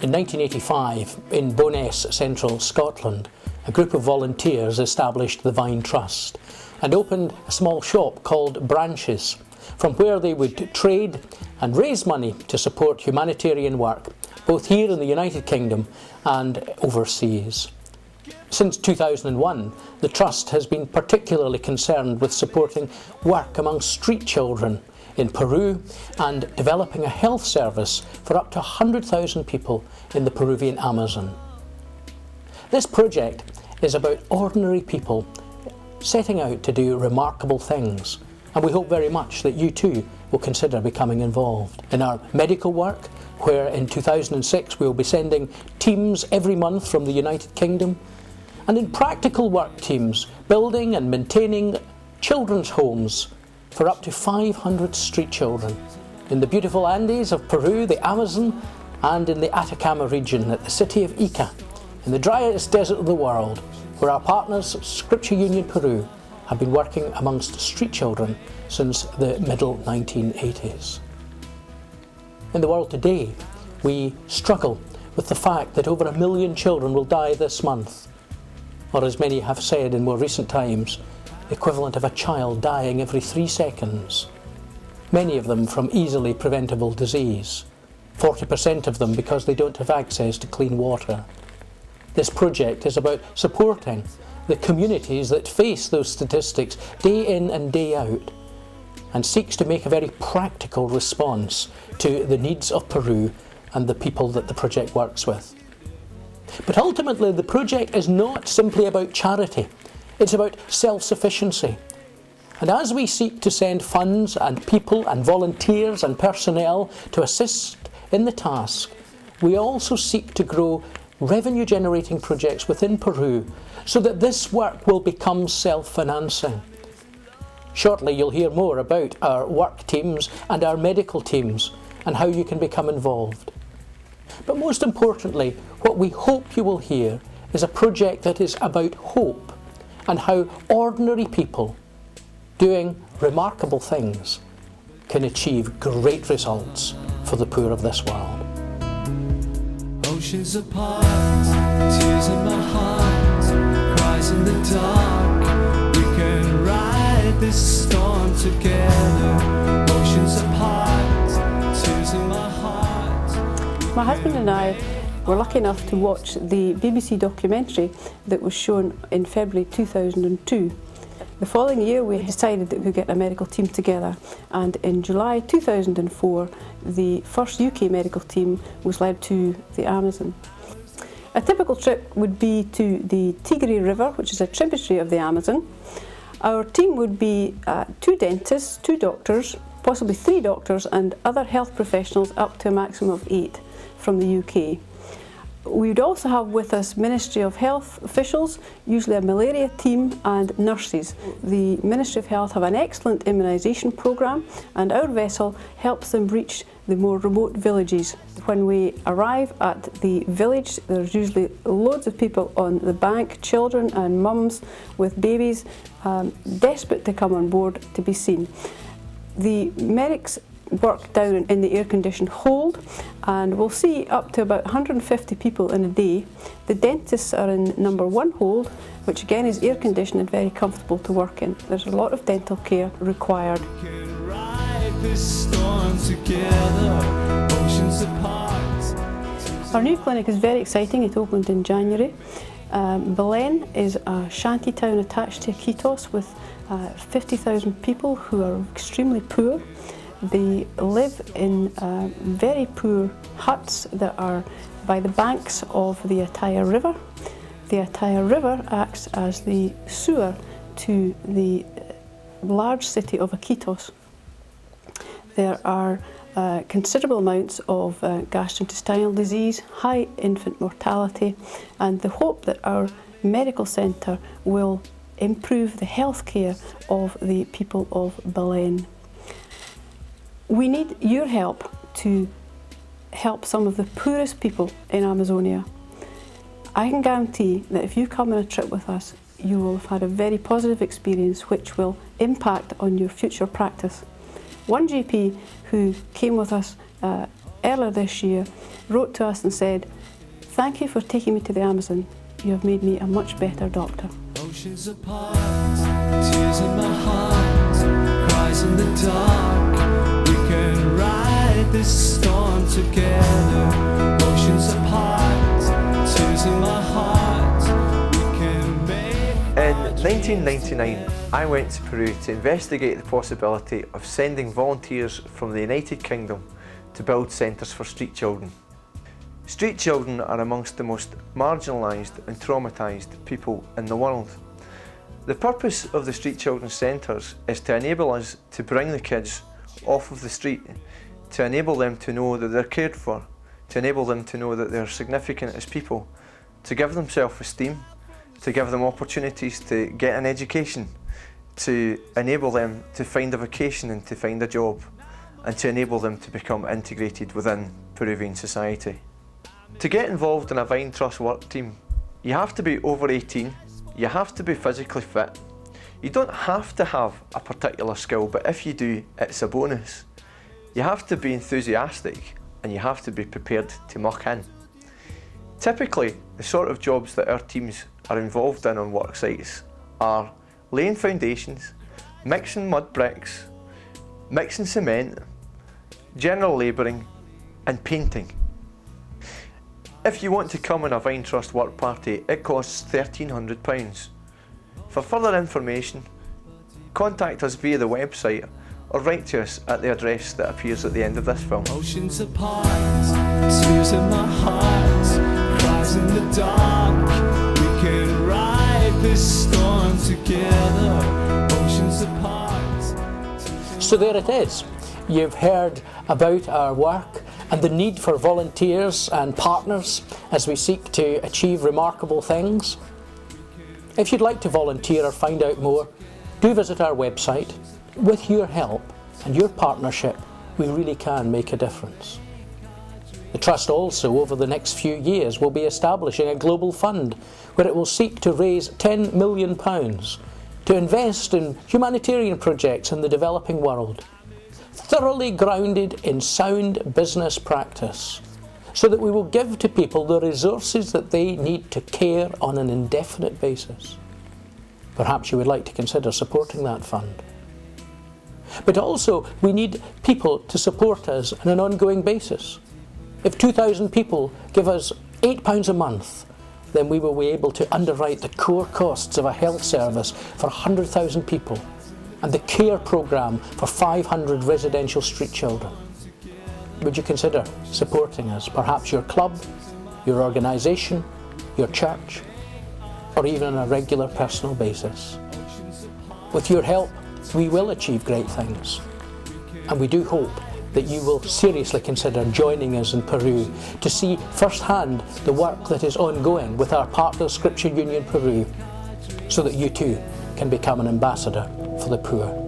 In 1985, in Bo'ness, central Scotland, a group of volunteers established the Vine Trust and opened a small shop called Branches, from where they would trade and raise money to support humanitarian work, both here in the United Kingdom and overseas. Since 2001, the Trust has been particularly concerned with supporting work among street children in Peru and developing a health service for up to 100,000 people in the Peruvian Amazon. This project is about ordinary people setting out to do remarkable things, and we hope very much that you too will consider becoming involved. In our medical work, where in 2006 we will be sending teams every month from the United Kingdom, and in practical work teams building and maintaining children's homes for up to 500 street children in the beautiful Andes of Peru, the Amazon, and in the Atacama region at the city of Ica, in the driest desert of the world, where our partners, Scripture Union Peru, have been working amongst street children since the middle 1980s. In the world today, we struggle with the fact that over 1 million children will die this month, or as many have said in more recent times, the equivalent of a child dying every 3 seconds. Many of them from easily preventable disease, 40% of them because they don't have access to clean water. This project is about supporting the communities that face those statistics day in and day out, and seeks to make a very practical response to the needs of Peru and the people that the project works with. But ultimately, the project is not simply about charity, it's about self-sufficiency. And as we seek to send funds and people and volunteers and personnel to assist in the task, we also seek to grow revenue-generating projects within Peru so that this work will become self-financing. Shortly you'll hear more about our work teams and our medical teams and how you can become involved. But most importantly, what we hope you will hear is a project that is about hope and how ordinary people doing remarkable things can achieve great results for the poor of this world. Oceans apart, tears in my heart, cries in the dark. We can ride this storm together. Oceans apart, tears in my heart. My husband and I were lucky enough to watch the BBC documentary that was shown in February 2002. The following year we decided that we'd get a medical team together, and in July 2004 the first UK medical team was led to the Amazon. A typical trip would be to the Tigre River, which is a tributary of the Amazon. Our team would be 2 dentists, 2 doctors, possibly 3 doctors and other health professionals up to a maximum of 8 from the UK. We would also have with us Ministry of Health officials, usually a malaria team, and nurses. The Ministry of Health have an excellent immunisation programme, and our vessel helps them reach the more remote villages. When we arrive at the village, there's usually loads of people on the bank, children and mums with babies, desperate to come on board to be seen. The medics work down in the air-conditioned hold, and we'll see up to about 150 people in a day. The dentists are in number 1 hold, which again is air-conditioned and very comfortable to work in. There's a lot of dental care required. Our new clinic is very exciting. It opened in January. Belém is a shanty town attached to Iquitos with 50,000 people who are extremely poor. They live in very poor huts that are by the banks of the Ataya River. The Ataya River acts as the sewer to the large city of Iquitos. There are considerable amounts of gastrointestinal disease, high infant mortality, and the hope that our medical centre will improve the health care of the people of Belém. We need your help to help some of the poorest people in Amazonia. I can guarantee that if you come on a trip with us, you will have had a very positive experience which will impact on your future practice. One GP who came with us earlier this year wrote to us and said, "Thank you for taking me to the Amazon. You have made me a much better doctor." Oceans apart, tears in my heart, cries in the dark. We can ride this storm together. Oceans apart, tears in my heart. We can make. In 1999, I went to Peru to investigate the possibility of sending volunteers from the United Kingdom to build centres for street children. Street children are amongst the most marginalised and traumatised people in the world. The purpose of the Street Children's Centres is to enable us to bring the kids off of the street, to enable them to know that they're cared for, to enable them to know that they're significant as people, to give them self-esteem, to give them opportunities to get an education, to enable them to find a vocation and to find a job, and to enable them to become integrated within Peruvian society. To get involved in a Vine Trust work team, you have to be over 18, you have to be physically fit. You don't have to have a particular skill, but if you do, it's a bonus. You have to be enthusiastic and you have to be prepared to muck in. Typically, the sort of jobs that our teams are involved in on work sites are laying foundations, mixing mud bricks, mixing cement, general labouring and painting. If you want to come on a Vine Trust work party, it costs £1,300. For further information, contact us via the website or write to us at the address that appears at the end of this film. Oceans apart, tears in my heart, cries in the dark. We can ride this storm together. Oceans apart. So there it is. You've heard about our work and the need for volunteers and partners as we seek to achieve remarkable things. If you'd like to volunteer or find out more, do visit our website. With your help and your partnership, we really can make a difference. The Trust also, over the next few years, will be establishing a global fund where it will seek to raise £10 million to invest in humanitarian projects in the developing world, thoroughly grounded in sound business practice, so that we will give to people the resources that they need to care on an indefinite basis. Perhaps you would like to consider supporting that fund. But also, we need people to support us on an ongoing basis. If 2,000 people give us £8 a month, then we will be able to underwrite the core costs of a health service for 100,000 people and the care programme for 500 residential street children. Would you consider supporting us? Perhaps your club, your organisation, your church, or even on a regular personal basis. With your help, we will achieve great things. And we do hope that you will seriously consider joining us in Peru to see firsthand the work that is ongoing with our partner Scripture Union Peru, so that you too can become an ambassador for the poor.